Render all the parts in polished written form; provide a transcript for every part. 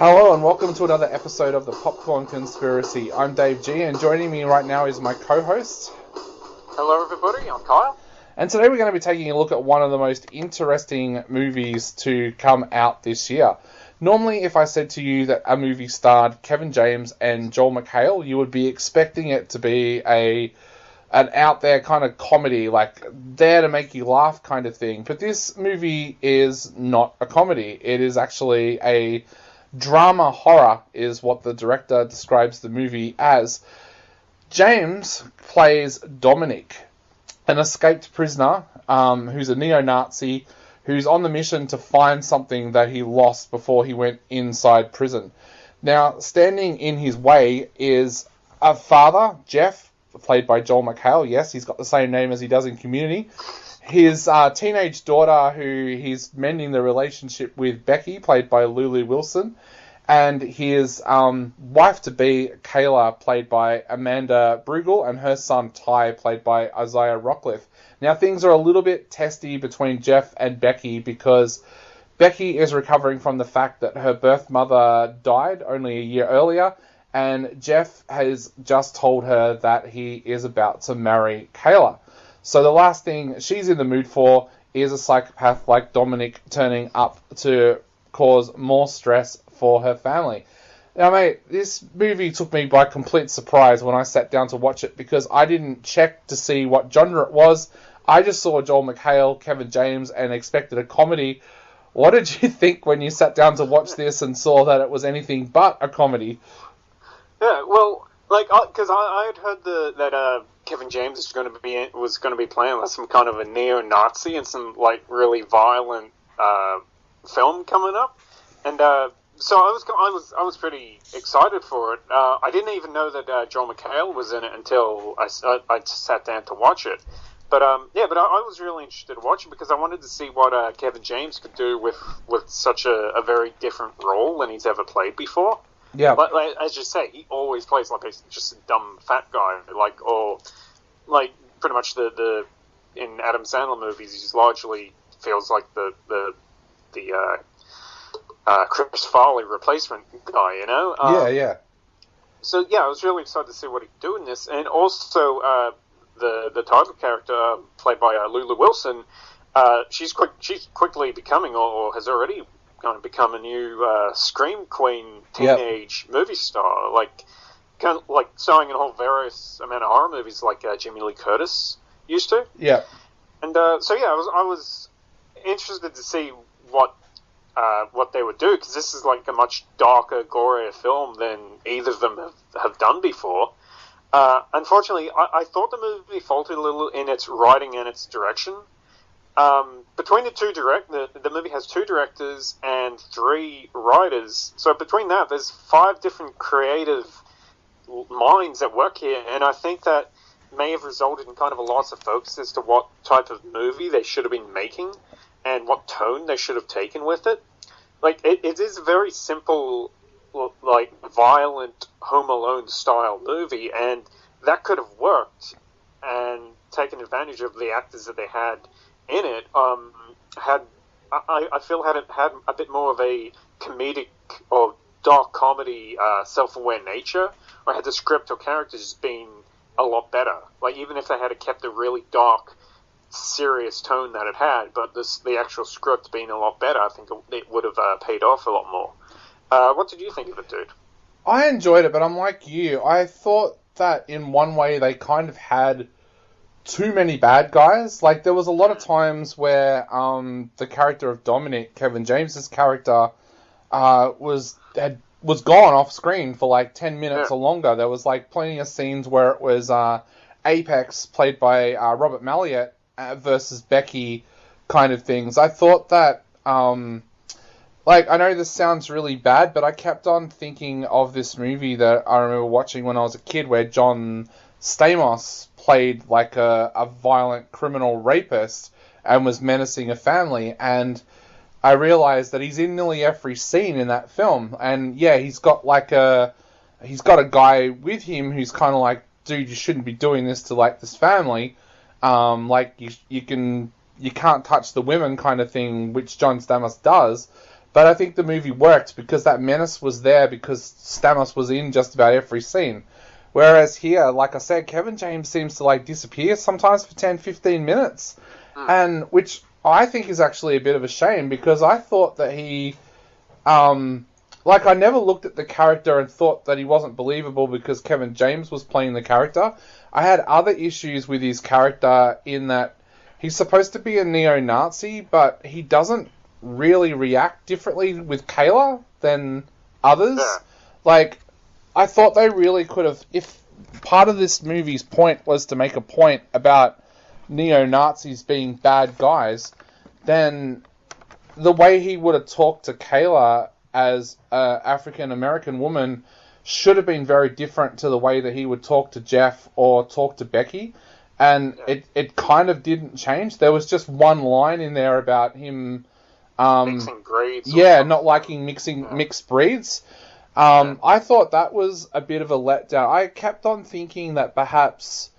Hello and welcome to another episode of the Popcorn Conspiracy. I'm Dave G, and joining me right now is my co-host. Hello everybody, I'm Kyle. And today we're going to be taking a look at one of the most interesting movies to come out this year. Normally, if I said to you that a movie starred Kevin James and Joel McHale, you would be expecting it to be an out there kind of comedy, like there to make you laugh kind of thing. But this movie is not a comedy. It is actually a drama horror, is what the director describes the movie as. James plays Dominic, an escaped prisoner who's a neo-Nazi who's on the mission to find something that he lost before he went inside prison. Now, standing in his way is a father, Jeff, played by Joel McHale. Yes, he's got the same name as he does in Community. His teenage daughter, who he's mending the relationship with, Becky, played by Lulu Wilson, and his wife-to-be, Kayla, played by Amanda Brugel, and her son, Ty, played by Isaiah Rockcliffe. Now, things are a little bit testy between Jeff and Becky because Becky is recovering from the fact that her birth mother died only a year earlier, and Jeff has just told her that he is about to marry Kayla. So the last thing she's in the mood for is a psychopath like Dominic turning up to cause more stress for her family. Now, mate, this movie took me by complete surprise when I sat down to watch it because I didn't check to see what genre it was. I just saw Joel McHale, Kevin James, and expected a comedy. What did you think when you sat down to watch this and saw that it was anything but a comedy? Yeah, well, because I had heard that Kevin James was going to be playing like some kind of a neo-Nazi and some like really violent film coming up, and so I was pretty excited for it. I didn't even know that Joel McHale was in it until I sat down to watch it. But I was really interested to watch it because I wanted to see what Kevin James could do with such a very different role than he's ever played before. Yeah, like as you say, he always plays like just a dumb fat guy, or pretty much the in Adam Sandler movies, he largely feels like the Chris Farley replacement guy, you know? Yeah. So yeah, I was really excited to see what he could do in this, and also the title character played by Lulu Wilson, she's quickly becoming, or has already kind of become a new scream queen teenage movie star, kind of like starring in a whole various amount of horror movies like Jamie Lee Curtis used to. Yeah. And I was interested to see what they would do, because this is like a much darker, gorier film than either of them have done before. Unfortunately, I thought the movie faltered a little in its writing and its direction. Between the movie has 2 directors and 3 writers. So between that, there's 5 different creative minds at work here, and I think that may have resulted in kind of a loss of focus as to what type of movie they should have been making and what tone they should have taken with it. It is a very simple, violent Home Alone style movie, and that could have worked and taken advantage of the actors that they had in it. I feel had it had a bit more of a comedic or dark comedy, self-aware nature, or had the script or characters been a lot better. Even if they had kept a really dark, serious tone that it had, but the actual script being a lot better, I think it would have paid off a lot more. What did you think of it, dude? I enjoyed it, but I'm like you. I thought that in one way they kind of had too many bad guys. There was a lot of times where the character of Dominic, Kevin James's character, was gone off screen for 10 minutes or longer. There was plenty of scenes where it was Apex, played by Robert Malliot, versus Becky kind of things. I thought that I know this sounds really bad, but I kept on thinking of this movie that I remember watching when I was a kid, where John Stamos played a violent criminal rapist and was menacing a family, and I realized that he's in nearly every scene in that film. And yeah, he's got a guy with him who's kind of like, dude, you shouldn't be doing this to this family. You can't touch the women kind of thing, which John Stamos does. But I think the movie worked because that menace was there because Stamos was in just about every scene. Whereas here, like I said, Kevin James seems to like disappear sometimes for 10, 15 minutes. And which I think is actually a bit of a shame because I thought that he, like I never looked at the character and thought that he wasn't believable because Kevin James was playing the character. I had other issues with his character in that he's supposed to be a neo-Nazi, but he doesn't really react differently with Kayla than others. Yeah. Like, I thought they really could have, if part of this movie's point was to make a point about neo-Nazis being bad guys, then the way he would have talked to Kayla as an African-American woman should have been very different to the way that he would talk to Jeff or talk to Becky. And it kind of didn't change. There was just one line in there about him mixing breeds. Yeah, not liking mixed breeds. I thought that was a bit of a letdown. I kept on thinking that perhaps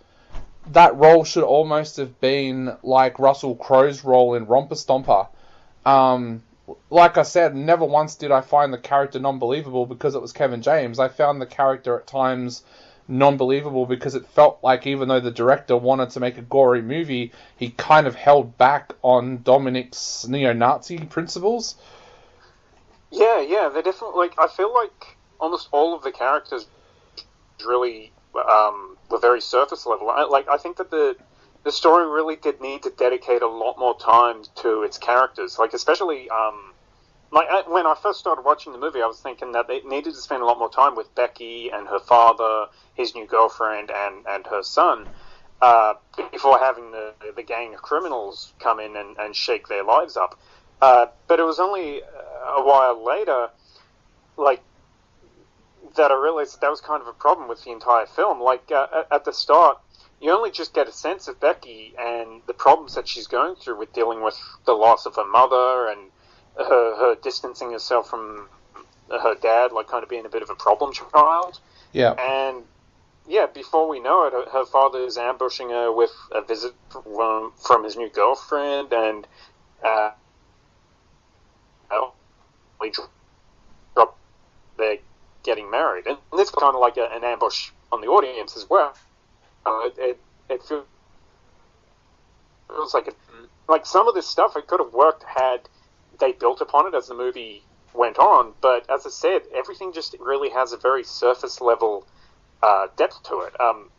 that role should almost have been like Russell Crowe's role in Romper Stomper. Like I said, never once did I find the character non-believable because it was Kevin James. I found the character at times non-believable because it felt like even though the director wanted to make a gory movie, he kind of held back on Dominic's neo-Nazi principles. Yeah, they're definitely, like, I feel like almost all of the characters really were very surface level. I think that the story really did need to dedicate a lot more time to its characters. Like, especially, when I first started watching the movie, I was thinking that they needed to spend a lot more time with Becky and her father, his new girlfriend, and her son, before having the gang of criminals come in and shake their lives up. But it was only a while later, like, that I realized that was kind of a problem with the entire film. Like, at the start, you only just get a sense of Becky and the problems that she's going through with dealing with the loss of her mother and her distancing herself from her dad, like kind of being a bit of a problem child. Yeah. And, yeah, before we know it, her father is ambushing her with a visit from his new girlfriend, and they're getting married. And this is kind of like an ambush on the audience as well. It feels like some of this stuff, it could have worked had they built upon it as the movie went on, but as I said, everything just really has a very surface level depth to it.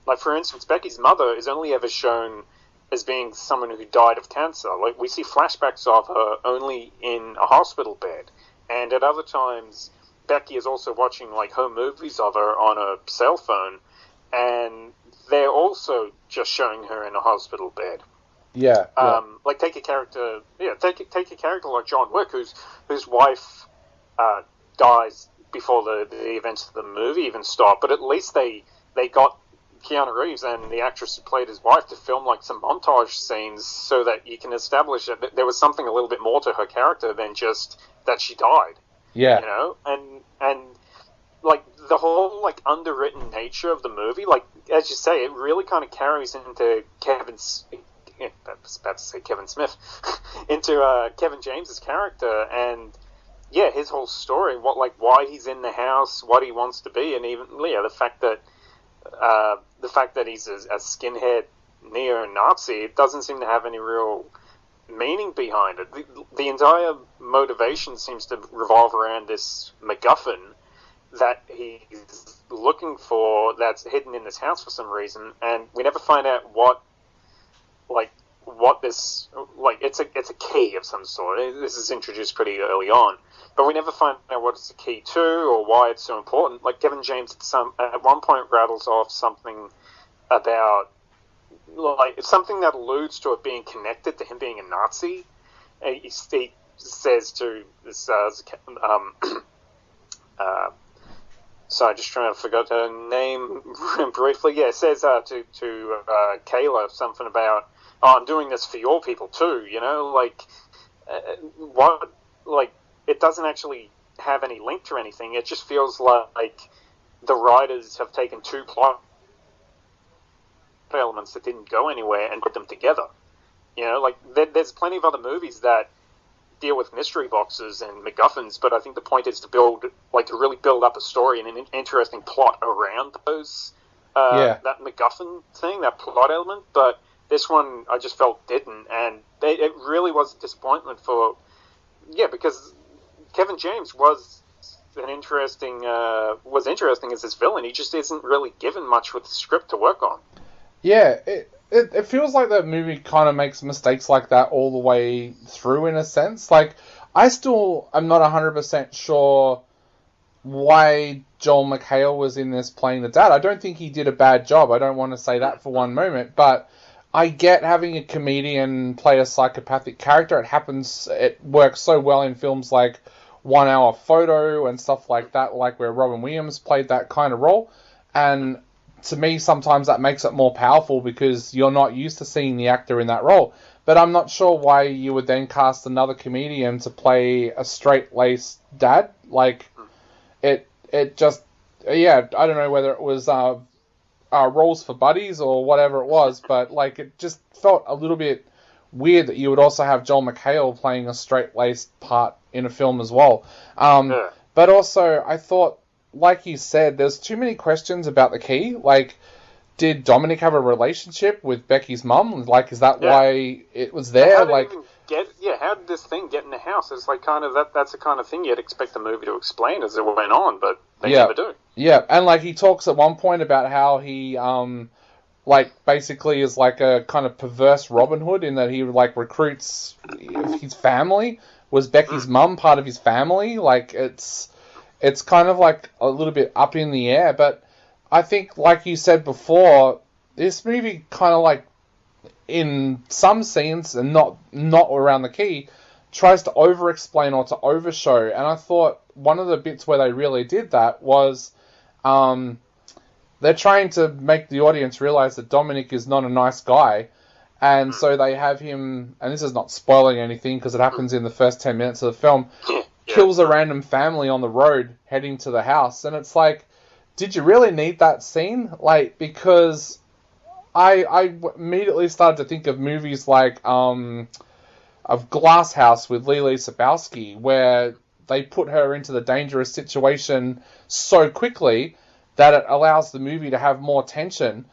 Like, for instance, Becky's mother is only ever shown as being someone who died of cancer. Like, we see flashbacks of her only in a hospital bed, and at other times Becky is also watching like home movies of her on a cell phone, and they're also just showing her in a hospital bed. Yeah. Like, take a character like John Wick, whose wife dies before the events of the movie even start. But at least they got Keanu Reeves and the actress who played his wife to film like some montage scenes so that you can establish that there was something a little bit more to her character than just that she died. Yeah. You know, and like the whole like underwritten nature of the movie, like as you say, it really kind of carries into Kevin Smith, into Kevin James's character, and yeah, his whole story, why he's in the house, what he wants to be, and even the fact that he's a skinhead neo-Nazi, it doesn't seem to have any real meaning behind it. The entire motivation seems to revolve around this MacGuffin that he's looking for that's hidden in this house for some reason, and we never find out what this, like, it's a key of some sort. This is introduced pretty early on, but we never find out what it's a key to or why it's so important. Like, Kevin James at one point rattles off something about, like, something that alludes to it being connected to him being a Nazi. He says to this sorry, just trying to forget her name briefly. Yeah, it says to Kayla something about, oh, I'm doing this for your people too, you know, like, it doesn't actually have any link to anything. It just feels like the writers have taken two plot elements that didn't go anywhere and put them together. You know, like, there's plenty of other movies that deal with mystery boxes and MacGuffins, but I think the point is to really build up a story and an interesting plot around those, that MacGuffin thing, that plot element. But this one, I just felt didn't, and it really was a disappointment because Kevin James was interesting as this villain. He just isn't really given much with the script to work on. Yeah, it feels like the movie kind of makes mistakes like that all the way through, in a sense. Like, I still am not 100% sure why Joel McHale was in this playing the dad. I don't think he did a bad job. I don't want to say that for one moment, but I get having a comedian play a psychopathic character. It works so well in films like 1 Hour Photo and stuff like that, like where Robin Williams played that kind of role. And to me, sometimes that makes it more powerful because you're not used to seeing the actor in that role. But I'm not sure why you would then cast another comedian to play a straight-laced dad. Like, it just, I don't know whether it was roles for buddies or whatever it was, but like it just felt a little bit weird that you would also have Joel McHale playing a straight-laced part in a film as well. But also, I thought, like you said, there's too many questions about the key. Like, did Dominic have a relationship with Becky's mum? Like, is that why it was there? How did this thing get in the house? It's like kind of that's the kind of thing you'd expect the movie to explain as it went on, but they never do. Yeah, and like he talks at one point about how he basically is like a kind of perverse Robin Hood in that he like recruits his family. Was Becky's mum part of his family? Like it's kind of like a little bit up in the air, but I think, like you said before, this movie kind of like, in some scenes, and not around the key, tries to over-explain or to overshow. And I thought one of the bits where they really did that was they're trying to make the audience realize that Dominic is not a nice guy. And so they have him, and this is not spoiling anything because it happens in the first 10 minutes of the film, kills a random family on the road heading to the house. And it's like, did you really need that scene? Like, because I immediately started to think of movies like of Glass House with Lily Sabowski, where they put her into the dangerous situation so quickly that it allows the movie to have more tension.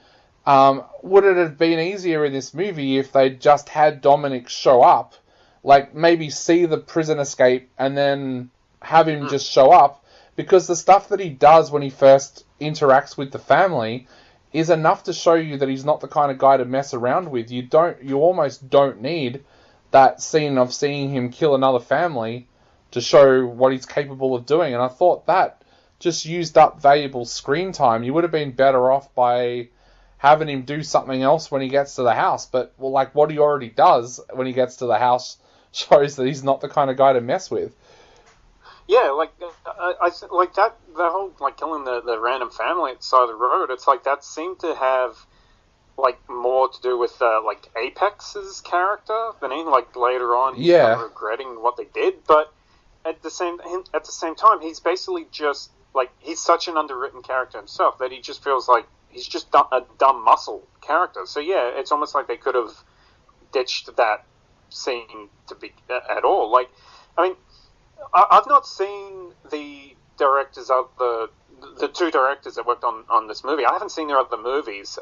Would it have been easier in this movie if they just had Dominic show up, like maybe see the prison escape and then have him just show up? Because the stuff that he does when he first interacts with the family is enough to show you that he's not the kind of guy to mess around with. You almost don't need that scene of seeing him kill another family to show what he's capable of doing. And I thought that just used up valuable screen time. You would have been better off by having him do something else when he gets to the house. But, well, like, what he already does when he gets to the house shows that he's not the kind of guy to mess with. Yeah, like, I like that whole, like, killing the random family at the side of the road, it's like that seemed to have, like, more to do with, like, Apex's character than anything, like, later on he's kind of regretting what they did. But at the same time, he's basically just, like, he's such an underwritten character himself that he just feels like he's just a dumb muscle character. So, yeah, it's almost like they could have ditched that scene to be at all. Like, I mean, I've not seen the directors of the two directors that worked on this movie. I haven't seen their other movies.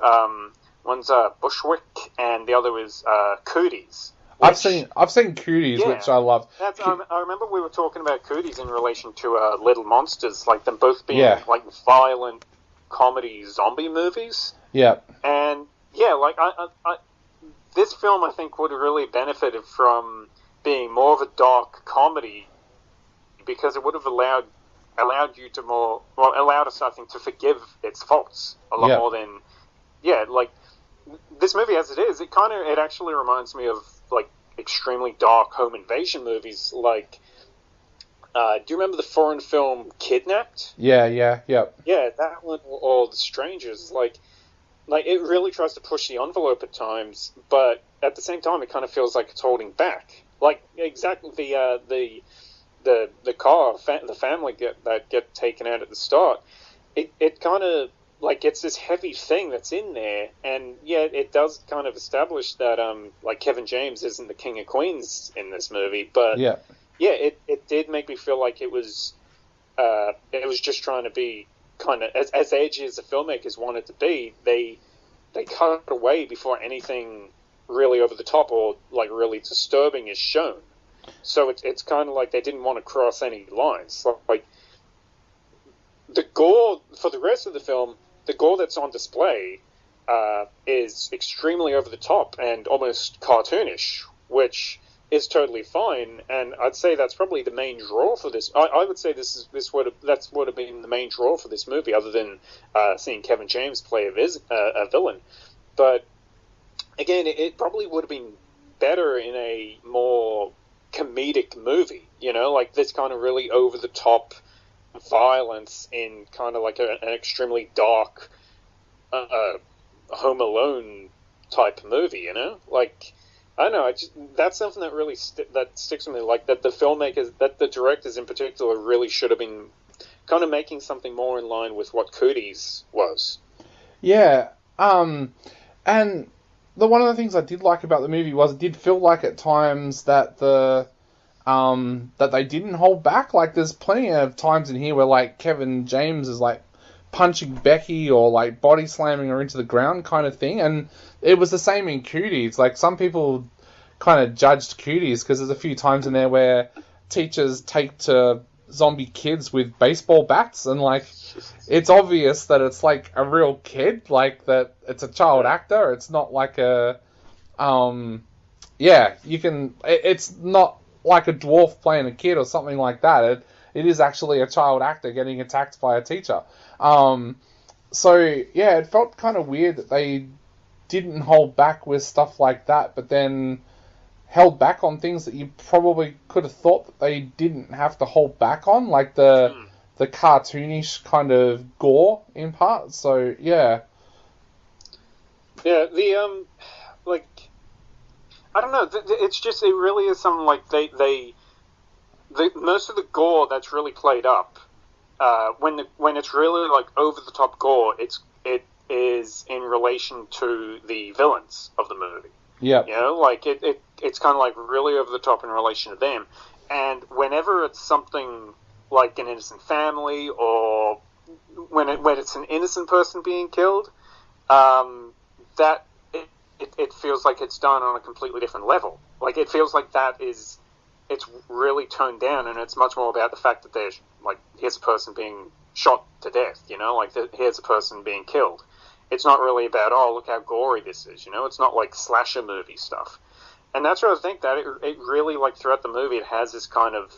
One's Bushwick, and the other is Cooties. I've seen Cooties, which I love. I remember we were talking about Cooties in relation to Little Monsters, like them both being like violent comedy zombie movies. Yeah. And yeah, like I this film I think would have really benefited from being more of a dark comedy, because it would have allowed you to allowed us, I think, to forgive its faults a lot more than, like, this movie as it is, it actually reminds me of, like, extremely dark home invasion movies, like, do you remember the foreign film Kidnapped? Yeah, that one, or The Strangers, like, it really tries to push the envelope at times, but at the same time, it kind of feels like it's holding back. Like, exactly, the family that get taken out at the start, it kind of like it's this heavy thing that's in there, and yeah, it does kind of establish that like Kevin James isn't the king of queens in this movie, but Yeah. yeah, it did make me feel like it was just trying to be kind of as edgy as the filmmakers wanted to be. They cut it away before anything really over the top or like really disturbing is shown. So it's kind of like they didn't want to cross any lines. Like the gore for the rest of the film, the gore that's on display is extremely over the top and almost cartoonish, which is totally fine. And I'd say that's probably the main draw for this. I would say this would have been the main draw for this movie, other than seeing Kevin James play a villain. But again, it probably would have been better in a more comedic movie, like this kind of really over the top violence in kind of like an extremely dark Home Alone type movie, like I don't know, that's something that really that sticks with me, like that the filmmakers, that the directors in particular really should have been kind of making something more in line with what Cooties was. Yeah, and one of the things I did like about the movie was it did feel like at times that that they didn't hold back. Like there's plenty of times in here where like Kevin James is like punching Becky or like body slamming her into the ground kind of thing, and it was the same in Cooties. Like some people kind of judged Cooties because there's a few times in there where teachers take to zombie kids with baseball bats, and like it's obvious that it's like a real kid, like that it's a child actor. It's not like a it's not like a dwarf playing a kid or something like that. It is actually a child actor getting attacked by a teacher. So yeah, it felt kind of weird that they didn't hold back with stuff like that, but then held back on things that you probably could have thought that they didn't have to hold back on, like the cartoonish kind of gore in parts. So yeah, the like I don't know. It's just it really is something like they most of the gore that's really played up when it's really like over the top gore. It is in relation to the villains of the movie. Yeah, like it's kind of like really over the top in relation to them. And whenever it's something like an innocent family, or when it's an innocent person being killed, that it feels like it's done on a completely different level. Like it feels like it's really toned down, and it's much more about the fact that there's like here's a person being shot to death, like here's a person being killed. It's not really about look how gory this is, It's not like slasher movie stuff, and that's where I think that it really like throughout the movie it has this kind of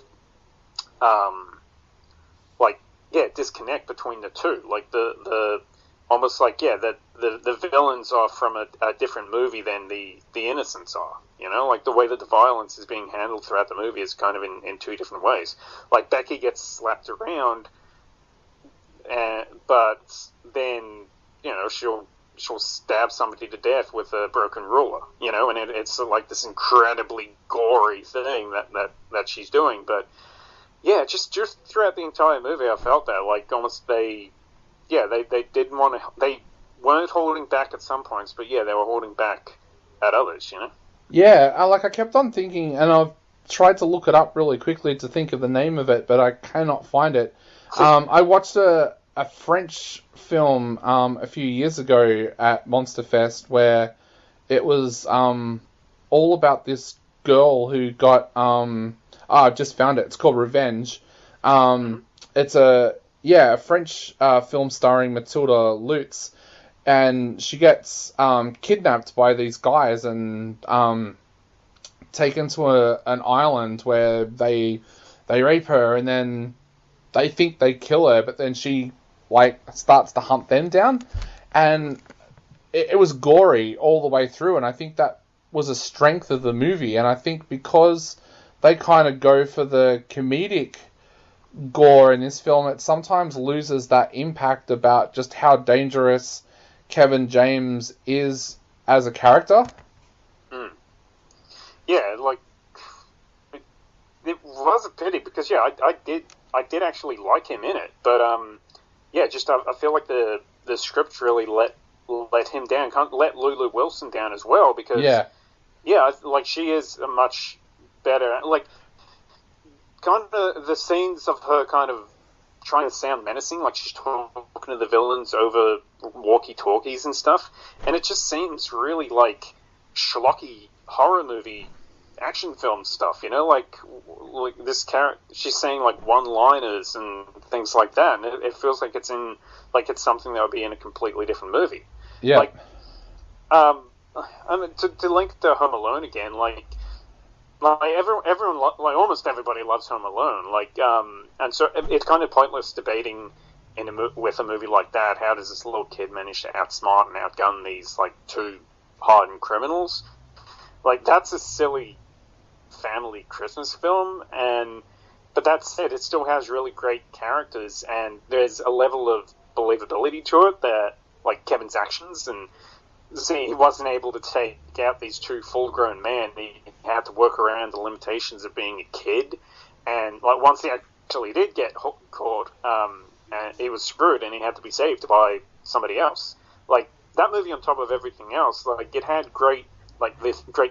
disconnect between the two, like the almost like that the villains are from a different movie than the innocents are, like the way that the violence is being handled throughout the movie is kind of in two different ways. Like Becky gets slapped around, but then she'll stab somebody to death with a broken ruler, and it's like this incredibly gory thing that she's doing. But yeah, just throughout the entire movie, I felt that like almost they didn't want to. They weren't holding back at some points, but yeah, they were holding back at others. Yeah, I kept on thinking, and I've tried to look it up really quickly to think of the name of it, but I cannot find it. I watched a French film a few years ago at Monster Fest where it was all about this girl who got I've just found it. It's called Revenge. It's a French film starring Mathilde Lutz, and she gets kidnapped by these guys and taken to an island where they rape her, and then they think they kill her, but then she starts to hunt them down, and it was gory all the way through, and I think that was a strength of the movie. And I think because they kind of go for the comedic gore in this film, it sometimes loses that impact about just how dangerous Kevin James is as a character. Yeah, like it was a pity because I did actually like him in it, but I feel like the the script really let him down, let Lulu Wilson down as well, because like she is a much better, like kind of the scenes of her kind of trying to sound menacing, like she's talking to the villains over walkie-talkies and stuff, and it just seems really like schlocky horror movie action film stuff, you know, like this character, she's saying like one-liners and things like that, and it feels like it's something that would be in a completely different movie. Yeah. Like, I mean, to link to Home Alone again, like everyone, like almost everybody loves Home Alone, like, and so it's kind of pointless debating with a movie like that. How does this little kid manage to outsmart and outgun these like two hardened criminals? Like, that's a silly family Christmas film, but that said, it still has really great characters, and there's a level of believability to it that, like, Kevin's actions, and see, he wasn't able to take out these two full-grown men. He had to work around the limitations of being a kid, and like once he actually did get caught, and he was screwed, and he had to be saved by somebody else. Like, that movie, on top of everything else, like, it had great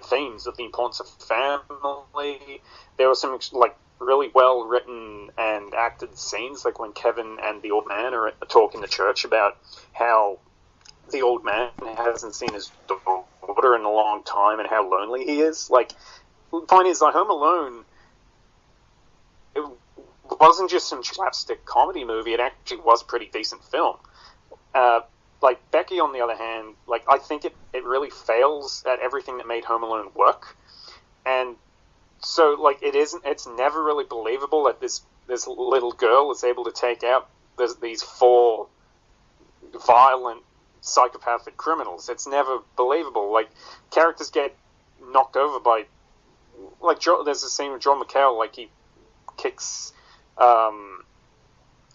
themes of the importance of family. There were some like really well written and acted scenes, like when Kevin and the old man are talking to church about how the old man hasn't seen his daughter in a long time and how lonely he is. Like, the point is, like, Home Alone, it wasn't just some slapstick comedy movie. It actually was a pretty decent film. Like, Becky, on the other hand, like, I think it really fails at everything that made Home Alone work. And so, like, it's never really believable that this little girl is able to take out these four violent psychopathic criminals. It's never believable. Like, characters get knocked over by, like, there's a scene with John McHale, like, he kicks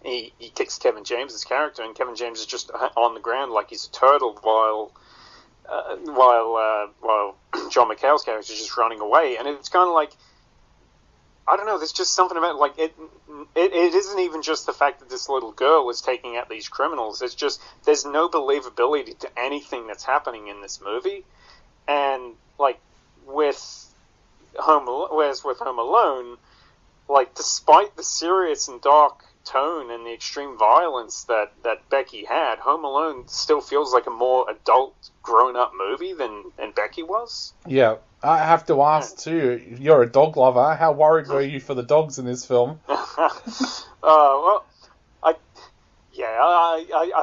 he kicks Kevin James's character, and Kevin James is just on the ground like he's a turtle, while John McHale's character is just running away. And it's kind of like, I don't know, there's just something about, like, it isn't even just the fact that this little girl is taking out these criminals. It's just, there's no believability to anything that's happening in this movie. And, like, with Home Alone, like, despite the serious and dark tone and the extreme violence that Becky had, Home Alone still feels like a more adult, grown-up movie than Becky was. Yeah, I have to ask too, you're a dog lover, how worried were you for the dogs in this film? Well, I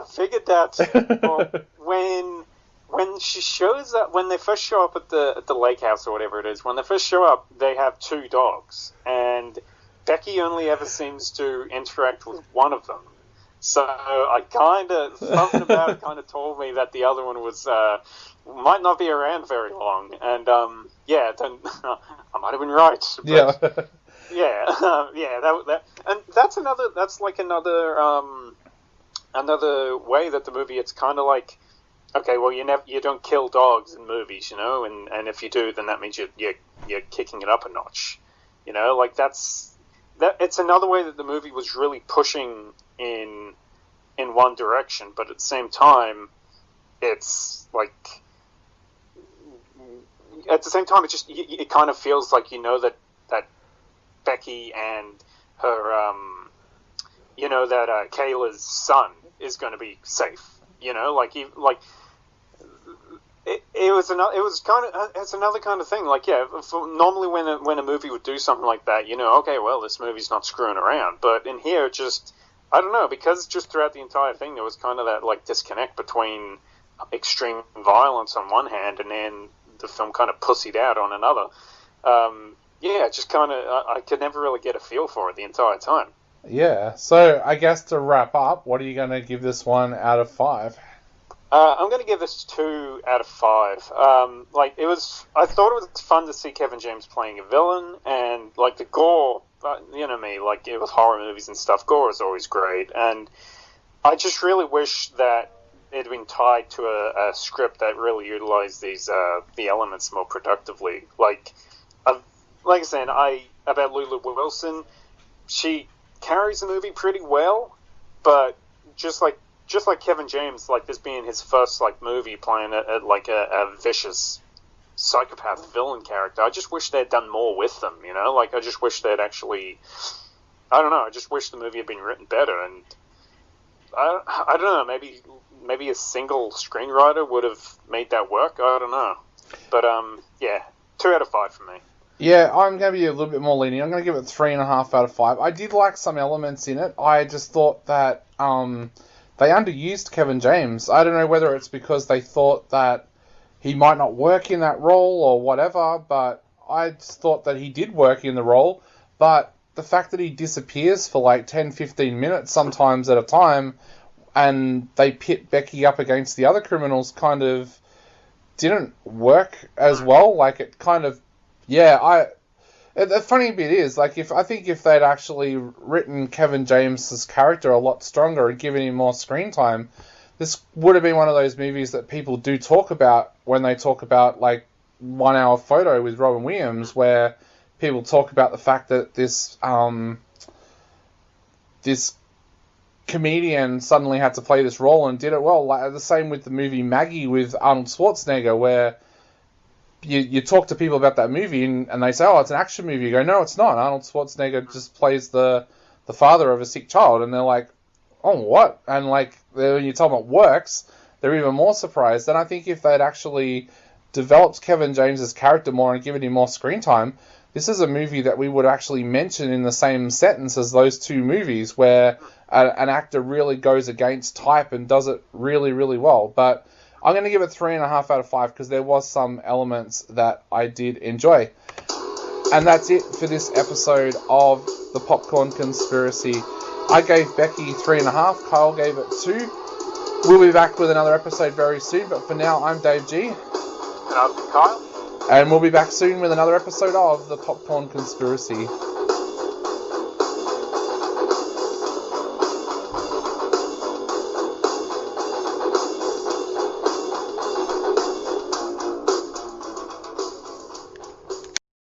figured that when she shows up, when they first show up at the lake house or whatever it is, when they first show up, they have two dogs, and Becky only ever seems to interact with one of them. So something about it kind of told me that the other one might not be around very long. And, then I might have been right. But, and that's another way that the movie, it's kind of like, okay, well, you don't kill dogs in movies, you know, and if you do, then that means you're kicking it up a notch, you know, like it's another way that the movie was really pushing in one direction, but at the same time, it's like, at the same time, it kind of feels like, you know, that Becky and her, you know, that Kayla's son is going to be safe, you know, it's another kind of thing. Like, yeah, normally when a movie would do something like that, you know, okay, well, this movie's not screwing around. But in here, just, I don't know, because just throughout the entire thing, there was kind of that, like, disconnect between extreme violence on one hand and then the film kind of pussied out on another. Just kind of, I could never really get a feel for it the entire time. Yeah, so I guess to wrap up, what are you going to give this one out of 5? I'm going to give this 2 out of 5. I thought it was fun to see Kevin James playing a villain, and, like, the gore, you know me, like, with horror movies and stuff, gore is always great, and I just really wish that it had been tied to a script that really utilized the elements more productively. Like I said, about Lulu Wilson, she carries the movie pretty well, but just just like Kevin James, like this being his first like movie playing like a vicious psychopath villain character. I just wish they'd done more with them, you know? Like, I just wish they'd actually... I don't know, I just wish the movie had been written better, and... I don't know, maybe a single screenwriter would have made that work, I don't know. But, yeah, 2 out of 5 for me. Yeah, I'm going to be a little bit more lenient. I'm going to give it 3.5 out of 5. I did like some elements in it. I just thought that they underused Kevin James. I don't know whether it's because they thought that he might not work in that role or whatever, but I just thought that he did work in the role. But the fact that he disappears for like 10, 15 minutes sometimes at a time, and they pit Becky up against the other criminals kind of didn't work as well. Like, it kind of... Yeah, the funny bit is, like, I think if they'd actually written Kevin James's character a lot stronger and given him more screen time, this would have been one of those movies that people do talk about when they talk about, like, 1 Hour Photo with Robin Williams, where people talk about the fact that this comedian suddenly had to play this role and did it well. Like, the same with the movie Maggie with Arnold Schwarzenegger, where you talk to people about that movie and they say, oh, it's an action movie. You go, no, it's not. Arnold Schwarzenegger just plays the father of a sick child. And they're like, oh, what? And like, when you tell them it works, they're even more surprised. And I think if they'd actually developed Kevin James's character more and given him more screen time, this is a movie that we would actually mention in the same sentence as those 2 movies, where an actor really goes against type and does it really, really well. But I'm going to give it 3.5 out of 5 because there was some elements that I did enjoy. And that's it for this episode of The Popcorn Conspiracy. I gave Becky 3.5, Kyle gave it 2. We'll be back with another episode very soon, but for now, I'm Dave G. And I'm Kyle. And we'll be back soon with another episode of The Popcorn Conspiracy.